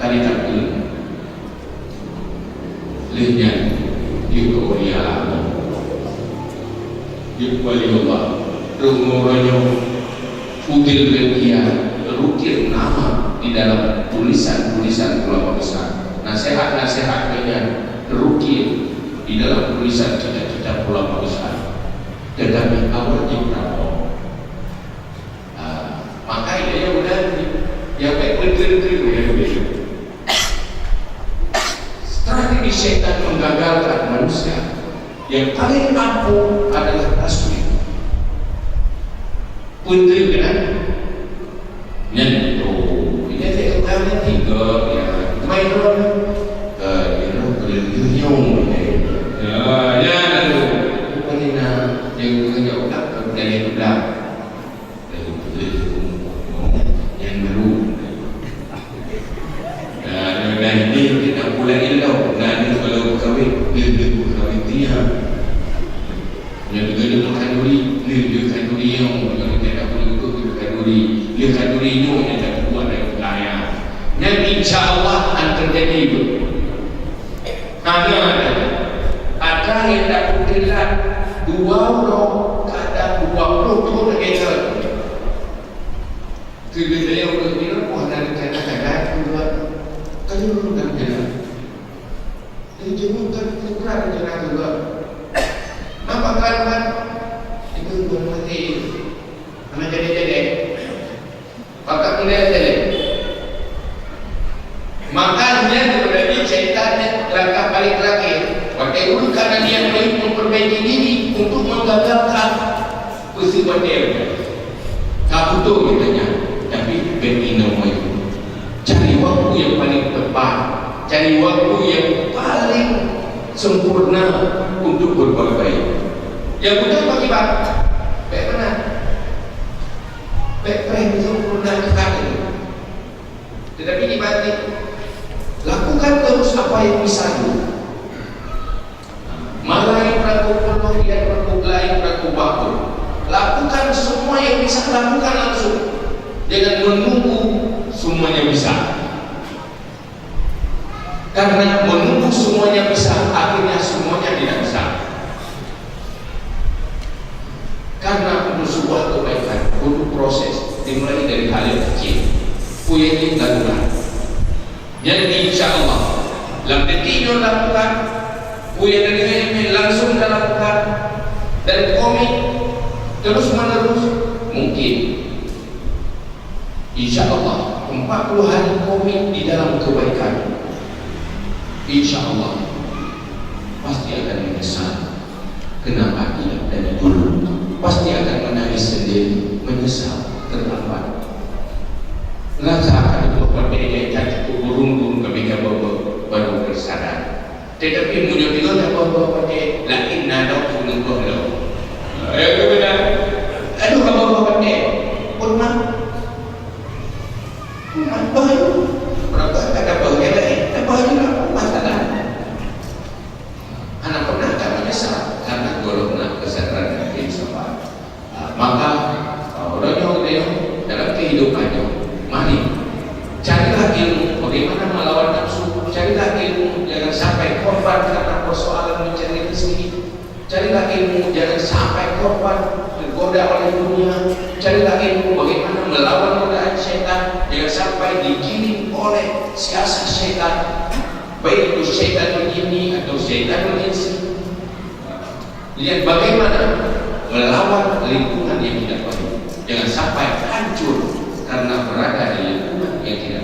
tarikat ilmu, lehnya dia kemulia Allah, dia wali Allah, rumornya udil dia terukir nama di dalam tulisan-tulisan ulama besar, nasihat-nasihatnya terukir di dalam tulisan cita-cita ulama besar. Tetapi awalnya berapa? Maka dia udah yang baik betul-betul yang begitu. Strategi syaitan menggagalkan manusia yang paling ampuh adalah tasbih. Putri kan? Nyentuh. Ini saya katakan tiga ya. Main dulu. Nyong. Ya, lalu. Bukan yang udah dari udah. Yang baru. Dan ini kita pulang ilau. Dan kalau kawin, dia kawin dia. Yang juga makan duri, dia kanduri yang kita boleh ikut kanduri. Dia kanduri itu yang tak buat dari wilayah. Dan insya-Allah akan terjadi itu. Ada yang tak bergerak 20 kadang 20 tahun lagi. Kita yang bergerak bukan kadang-kadang juga. Kalau lu tak bergerak, dijemurkan kurang bergerak juga. Nampak kan? Itu berarti mana jadi. Maka kemudian jadi. Makanya berarti syaitannya langkah paling terakhir. Pakai dulu karena dia baik memperbaiki diri untuk menggagalkan peristiwa dia. Tak betul katanya. Tapi berinamai. Cari waktu yang paling tepat, cari waktu yang paling sempurna untuk berbuat baik. Yang betul bagi baik mana? Baik sempurna sekali. Tetapi dibalik, lakukan terus apa yang bisa. Malai peraku penuh dan peraku lain peraku baku. Lakukan semua yang bisa lakukan langsung. Jangan menunggu semuanya bisa. Karena menunggu semuanya bisa, akhirnya semuanya tidak bisa. Karena untuk sebuah kebaikan, untuk proses dimulai dari hal yang kecil. Punya kita lakukan. Jadi insya Allah, dalam detik lakukan, punya dari langsung lakukan, dan komit terus menerus mungkin. Insya Allah 40 hari komit di dalam kebaikan, insya Allah pasti akan menyesal. Kenapa tidak dari dulu? Pasti akan menangis sendiri, menyesal terlambat. Rasa akan beberapa yang cukup burung ketika baru bersadar. Tetapi muncul juga bawa pakai lain nada pun berlalu. Ayo benar. Aduh bawa pakai pun mah. Bayu, berapa kata bau yang lain? Bayu lah masalah. Anak pernah tak menyesal karena golongan kesadaran yang sama. Maka orang yang dalam kehidupannya, mari carilah ilmu bagaimana melawan nafsu. Carilah ilmu, jangan sampai korban, tergoda oleh dunia. Carilah ilmu bagaimana melawan godaan syaitan, jangan sampai digiring oleh siasat syaitan, baik itu syaitan ini atau syaitan insi. Lihat bagaimana melawan lingkungan yang tidak baik, jangan sampai hancur karena berada di lingkungan yang tidak